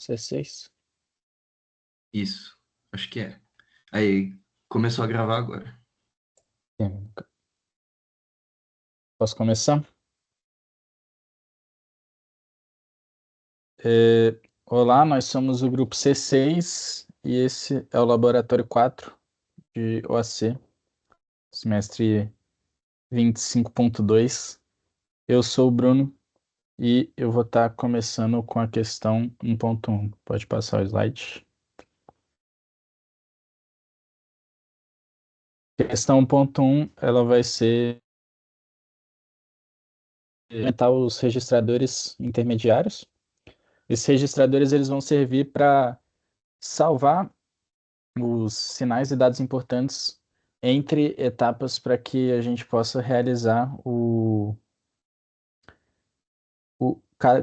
C6? Isso, acho que é. Aí, começou a gravar agora. Posso começar? Olá, nós somos o grupo C6 e esse é o laboratório 4 de OAC, semestre 25.2. Eu sou o Bruno e eu vou estar começando com a questão 1.1. Pode passar o slide. Questão 1.1, ela vai ser implementar os registradores intermediários. Esses registradores eles vão servir para salvar os sinais e dados importantes entre etapas para que a gente possa realizar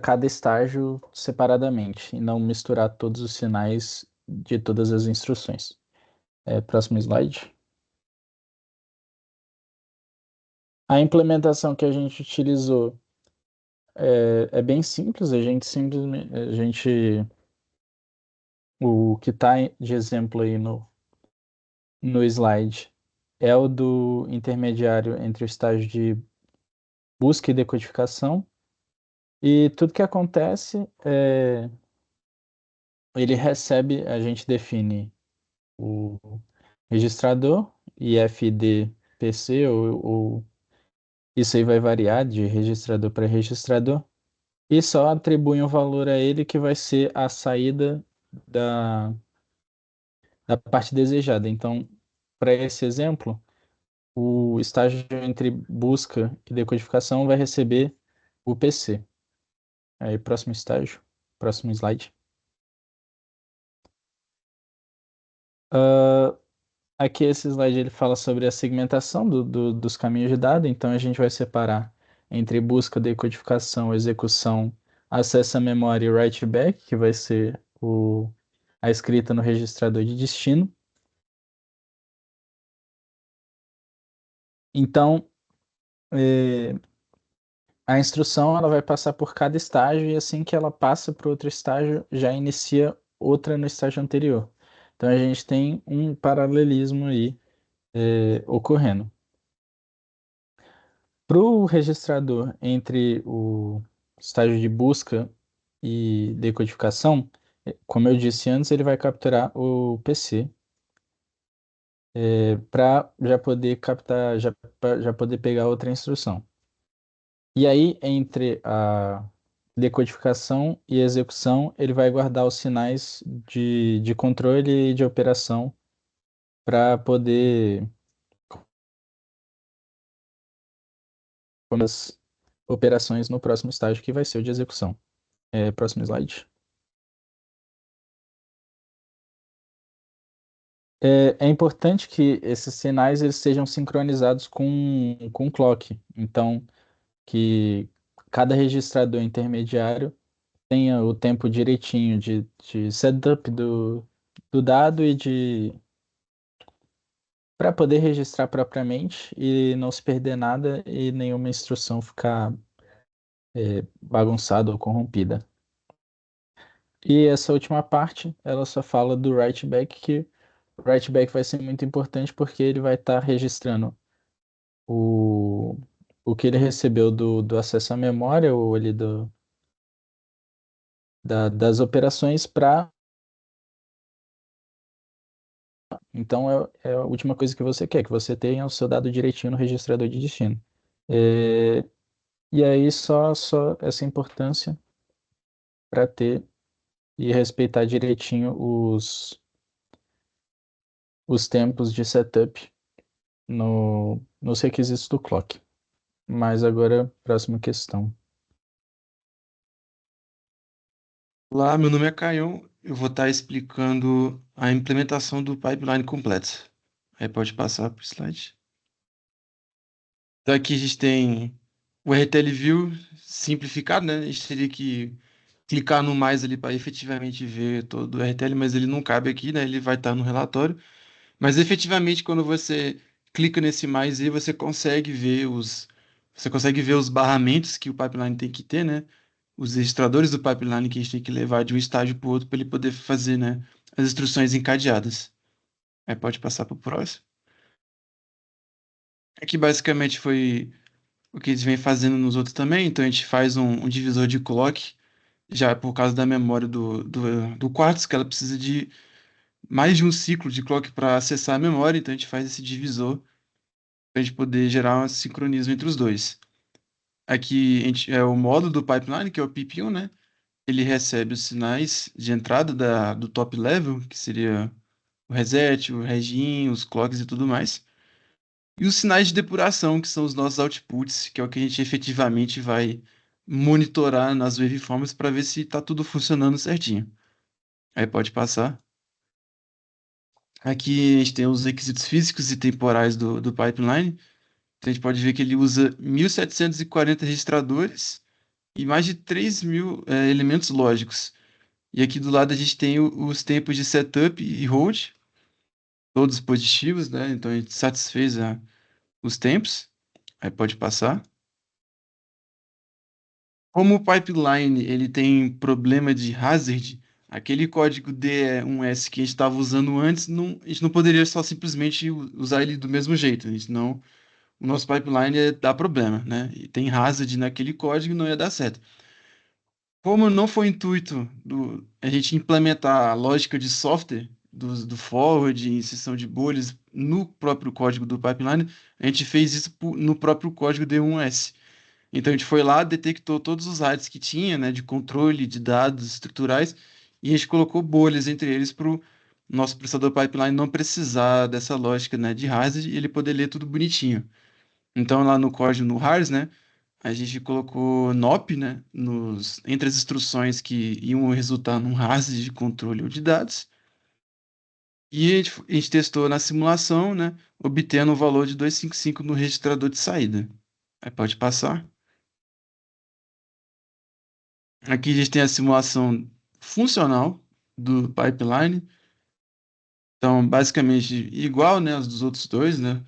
cada estágio separadamente e não misturar todos os sinais de todas as instruções. Próximo slide. A implementação que a gente utilizou é bem simples, o que está de exemplo aí no slide é o do intermediário entre o estágio de busca e decodificação. E tudo que acontece ele recebe, a gente define o registrador, IFDPC, ou isso aí vai variar de registrador para registrador, e só atribui um valor a ele que vai ser a saída da, da parte desejada. Então, para esse exemplo, o estágio entre busca e decodificação vai receber o PC. Aí, próximo estágio, próximo slide. Ah, aqui esse slide ele fala sobre a segmentação dos caminhos de dado, então a gente vai separar entre busca, decodificação, execução, acesso à memória e write back, que vai ser a escrita no registrador de destino. Então, eh, a instrução ela vai passar por cada estágio e assim que ela passa para outro estágio, já inicia outra no estágio anterior. Então a gente tem um paralelismo aí ocorrendo. Para o registrador entre o estágio de busca e decodificação, como eu disse antes, ele vai capturar o PC para já poder captar, pra já poder pegar outra instrução. E aí, entre a decodificação e execução, ele vai guardar os sinais de controle e de operação para poder começar as operações no próximo estágio, que vai ser o de execução. Próximo slide. É importante que esses sinais eles sejam sincronizados com o clock. Então, que cada registrador intermediário tenha o tempo direitinho de setup do dado e para poder registrar propriamente e não se perder nada e nenhuma instrução ficar bagunçada ou corrompida. E essa última parte, ela só fala do write back, que o write back vai ser muito importante porque ele vai estar registrando o, o que ele recebeu do acesso à memória ou ali das operações para. Então é a última coisa que você quer, que você tenha o seu dado direitinho no registrador de destino. É, e aí só essa importância para ter e respeitar direitinho os tempos de setup nos requisitos do clock. Mas agora, próxima questão. Olá, meu nome é Caion. Eu vou estar explicando a implementação do pipeline completo. Aí pode passar para o slide. Então aqui a gente tem o RTL View simplificado, né? A gente teria que clicar no mais ali para efetivamente ver todo o RTL, mas ele não cabe aqui, né? Ele vai estar no relatório. Mas efetivamente, quando você clica nesse mais aí, você consegue ver os barramentos que o pipeline tem que ter, né? os registradores do pipeline que a gente tem que levar de um estágio para o outro para ele poder fazer, né, as instruções encadeadas. Aí pode passar para o próximo. Aqui basicamente foi o que eles vêm fazendo nos outros também. Então a gente faz um divisor de clock, já por causa da memória do Quartz, que ela precisa de mais de um ciclo de clock para acessar a memória. Então a gente faz esse divisor para a gente poder gerar um sincronismo entre os dois. Aqui a gente, é o modo do pipeline, que é o PIP1, né? Ele recebe os sinais de entrada do top level, que seria o reset, o regin, os clocks e tudo mais. E os sinais de depuração, que são os nossos outputs, que é o que a gente efetivamente vai monitorar nas waveforms para ver se está tudo funcionando certinho. Aí pode passar. Aqui a gente tem os requisitos físicos e temporais do pipeline. Então a gente pode ver que ele usa 1.740 registradores e mais de 3.000 elementos lógicos. E aqui do lado a gente tem os tempos de setup e hold, todos positivos, né? Então a gente satisfez os tempos. Aí pode passar. Como o pipeline ele tem problema de hazard, aquele código D1S que a gente estava usando antes, a gente não poderia só simplesmente usar ele do mesmo jeito. Senão o nosso pipeline ia dar problema, né? E tem hazard naquele código e não ia dar certo. Como não foi intuito a gente implementar a lógica de software do forward e inserção de bolhas no próprio código do pipeline, a gente fez isso no próprio código D1S. Então a gente foi lá, detectou todos os RAIDs que tinha, né, de controle de dados estruturais, e a gente colocou bolhas entre eles para o nosso processador pipeline não precisar dessa lógica, né, de hazard e ele poder ler tudo bonitinho. Então lá no código, no HARS, né, a gente colocou NOP, né, entre as instruções que iam resultar num RAS de controle ou de dados. E a gente testou na simulação, né, obtendo o valor de 255 no registrador de saída. Aí pode passar. Aqui a gente tem a simulação funcional do pipeline. Então, basicamente, igual, né, aos dos outros dois, né?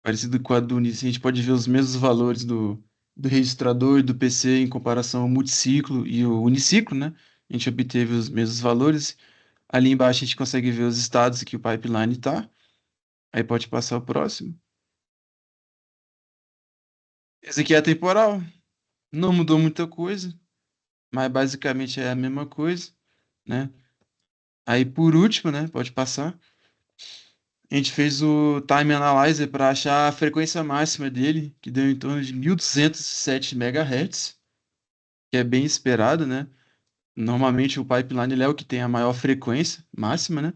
Parecido com a do Unice, a gente pode ver os mesmos valores do registrador e do PC em comparação ao multiciclo e o uniciclo, né? A gente obteve os mesmos valores. Ali embaixo a gente consegue ver os estados que o pipeline está. Aí pode passar o próximo. Esse aqui é atemporal. Não mudou muita coisa, mas basicamente é a mesma coisa, né? Aí por último, né? Pode passar. A gente fez o Time Analyzer para achar a frequência máxima dele, que deu em torno de 1.207 MHz, que é bem esperado, né? Normalmente o pipeline ele é o que tem a maior frequência máxima, né?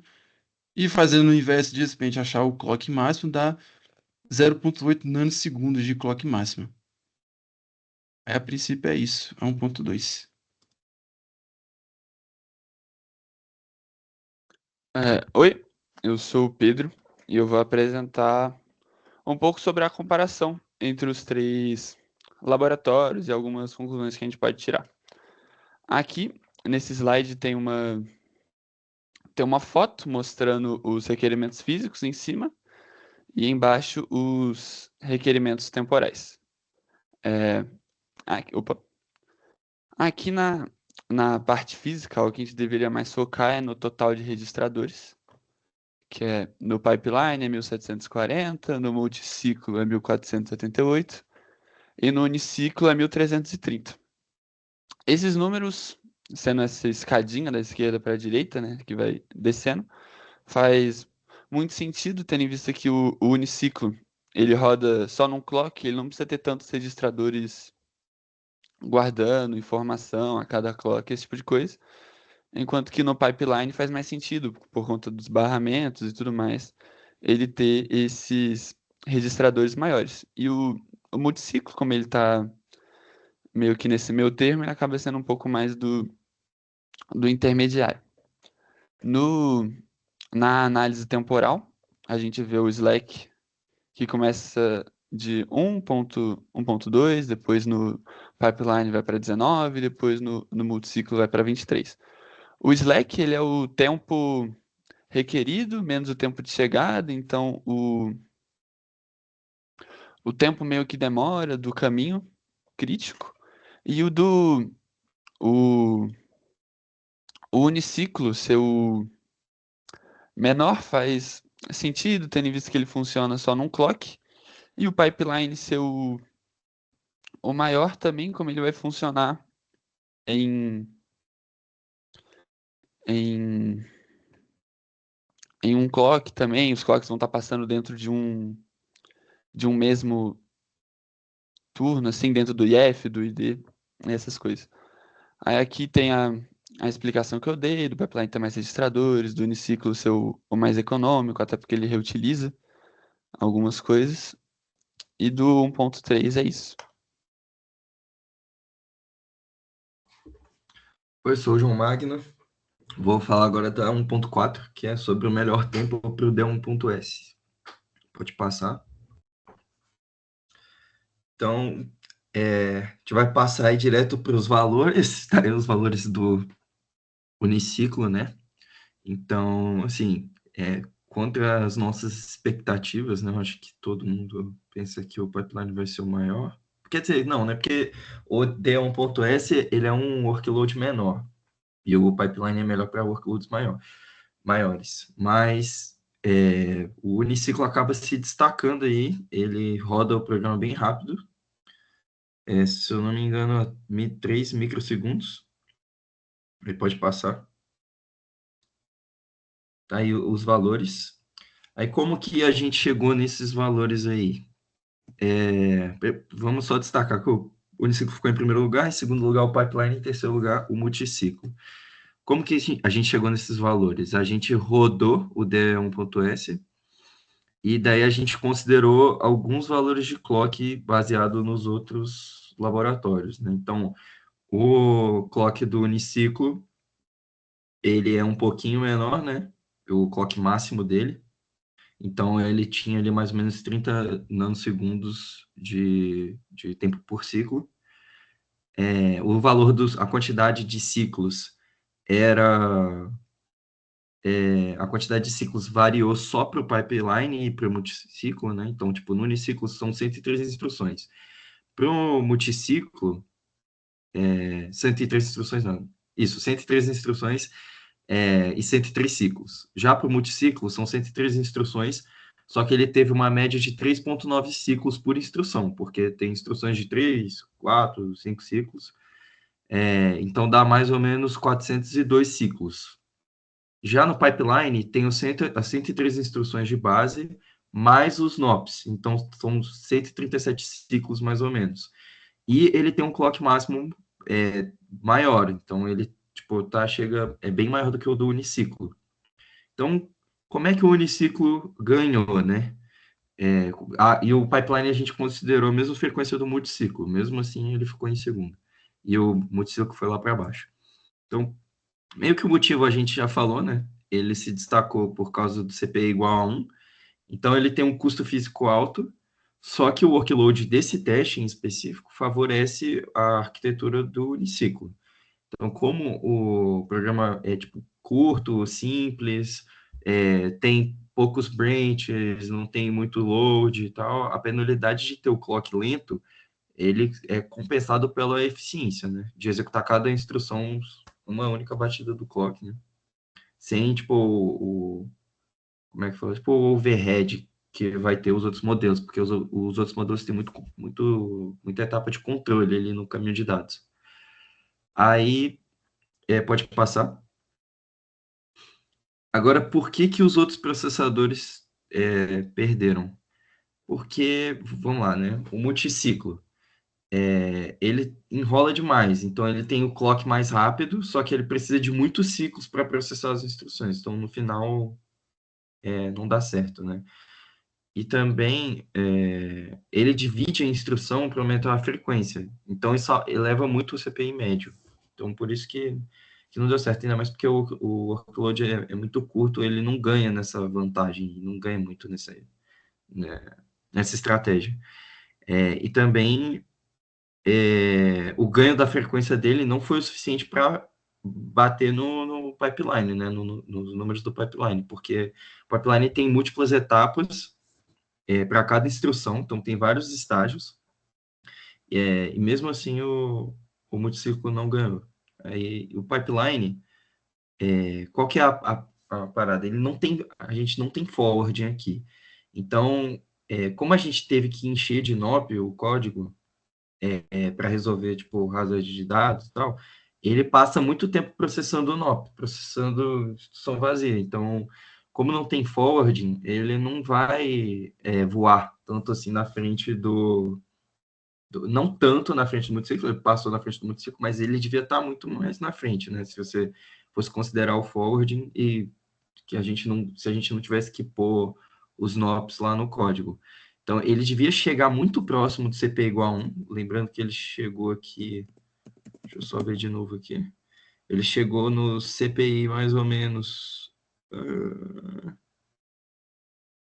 E fazendo o inverso disso, para a gente achar o clock máximo, dá 0,8 nanosegundos de clock máxima. Aí, a princípio é isso, é 1.2. Oi, eu sou o Pedro e eu vou apresentar um pouco sobre a comparação entre os três laboratórios e algumas conclusões que a gente pode tirar. Aqui, nesse slide, tem uma foto mostrando os requerimentos físicos em cima e embaixo os requerimentos temporais. Opa. Aqui na parte física, o que a gente deveria mais focar é no total de registradores, que é no pipeline é 1.740, no multiciclo é 1.478 e no uniciclo é 1.330. Esses números, sendo essa escadinha da esquerda para a direita, né, que vai descendo, faz muito sentido, tendo em vista que o uniciclo ele roda só num clock, ele não precisa ter tantos registradores guardando informação a cada clock, esse tipo de coisa. Enquanto que no pipeline faz mais sentido, por conta dos barramentos e tudo mais, ele ter esses registradores maiores. E o multiciclo, como ele está meio que nesse meio termo, ele acaba sendo um pouco mais do intermediário. Na análise temporal, a gente vê o Slack, que começa de 1.2, depois no pipeline vai para 19, depois no multiciclo vai para 23. O Slack, ele é o tempo requerido menos o tempo de chegada, então o tempo meio que demora do caminho crítico, E o, o uniciclo ser o menor faz sentido, tendo em vista que ele funciona só num clock. E o pipeline ser o maior também, como ele vai funcionar em, em, em um clock também. Os clocks vão estar passando dentro de um mesmo turno, assim, dentro do IF, do ID, essas coisas. Aí aqui tem a explicação que eu dei, do pipeline ter mais registradores, do uniciclo ser o mais econômico, até porque ele reutiliza algumas coisas. E do 1.3 é isso. Oi, sou o João Magno. Vou falar agora da 1.4, que é sobre o melhor tempo para o D1.S. Pode passar. Então, a gente vai passar aí direto para os valores, tá? Os valores do uniciclo, né? Então, assim, contra as nossas expectativas, né? Eu acho que todo mundo pensa que o pipeline vai ser o maior. Quer dizer, não, né? Porque o D1.S, ele é um workload menor. E o pipeline é melhor para workloads maiores. Mas o Uniciclo acaba se destacando aí. Ele roda o programa bem rápido. Se eu não me engano, 3 microsegundos. Ele pode passar. Tá aí os valores. Aí como que a gente chegou nesses valores aí? Vamos só destacar que o Uniciclo ficou em primeiro lugar, em segundo lugar o Pipeline, em terceiro lugar o Multiciclo. Como que a gente chegou nesses valores? A gente rodou o D1.S e daí a gente considerou alguns valores de clock baseado nos outros laboratórios, né? Então, o clock do Uniciclo, ele é um pouquinho menor, né? O clock máximo dele. Então, ele tinha ali mais ou menos 30 nanosegundos de tempo por ciclo. O valor a quantidade de ciclos era... a quantidade de ciclos variou só para o pipeline e para o multiciclo, né? Então, tipo, no uniciclo são 103 instruções. Para o multiciclo, 103 instruções não. Isso, 103 instruções e 103 ciclos. Já para o multiciclo, são 103 instruções, só que ele teve uma média de 3,9 ciclos por instrução, porque tem instruções de 3, 4, 5 ciclos. Então, dá mais ou menos 402 ciclos. Já no pipeline, tem as 103 instruções de base, mais os NOPs. Então, são 137 ciclos, mais ou menos. E ele tem um clock máximo maior. Então, ele tipo, é bem maior do que o do uniciclo. Então, como é que o uniciclo ganhou, né? E o pipeline a gente considerou a mesma frequência do multiciclo. Mesmo assim, ele ficou em segundo. E o multiciclo foi lá para baixo. Então, meio que o motivo a gente já falou, né? Ele se destacou por causa do CPI igual a 1. Então, ele tem um custo físico alto, só que o workload desse teste em específico favorece a arquitetura do uniciclo. Então, como o programa é tipo curto, simples, tem poucos branches, não tem muito load e tal, a penalidade de ter o clock lento, ele é compensado pela eficiência, né? De executar cada instrução uma única batida do clock, né? Sem, tipo, como é que fala? Tipo, o overhead que vai ter os outros modelos, porque os outros modelos têm muita etapa de controle ali no caminho de dados. Aí, pode passar. Agora, por que que os outros processadores perderam? Porque, vamos lá, né? O multiciclo, ele enrola demais. Então, ele tem o clock mais rápido, só que ele precisa de muitos ciclos para processar as instruções. Então, no final, não dá certo, né? E também, ele divide a instrução para aumentar a frequência. Então, isso eleva muito o CPI médio. Então, por isso que não deu certo, ainda mais porque o workload é muito curto, ele não ganha nessa vantagem, não ganha muito né, nessa estratégia. E também o ganho da frequência dele não foi o suficiente para bater no pipeline, né, nos números do pipeline, porque o pipeline tem múltiplas etapas para cada instrução, então tem vários estágios, e mesmo assim o multiciclo não ganhou. Aí o pipeline, qual que é a parada? A gente não tem forwarding aqui. Então, como a gente teve que encher de NOP o código para resolver tipo hazard de dados e tal, ele passa muito tempo processando o NOP, processando instrução vazia. Então, como não tem forwarding, ele não vai voar tanto assim na frente não tanto na frente do multiciclo, ele passou na frente do multiciclo, mas ele devia estar muito mais na frente, né? Se você fosse considerar o forwarding e que se a gente não tivesse que pôr os NOPs lá no código. Então, ele devia chegar muito próximo do CP igual a 1, lembrando que ele chegou aqui, deixa eu só ver de novo aqui, ele chegou no CPI mais ou menos,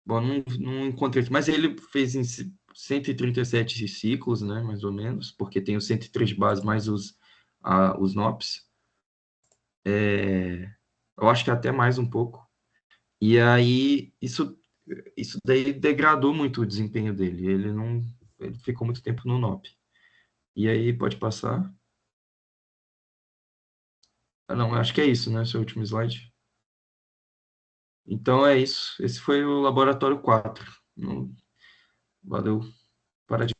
bom, não encontrei aqui, mas ele fez em 137 ciclos, né, mais ou menos, porque tem os 103 bases mais os NOPs, eu acho que até mais um pouco. E aí, isso daí degradou muito o desempenho dele. Ele ficou muito tempo no NOP. E aí, pode passar. Ah, não, acho que é isso, né? Seu último slide. Então é isso. Esse foi o laboratório 4. Valeu. Para de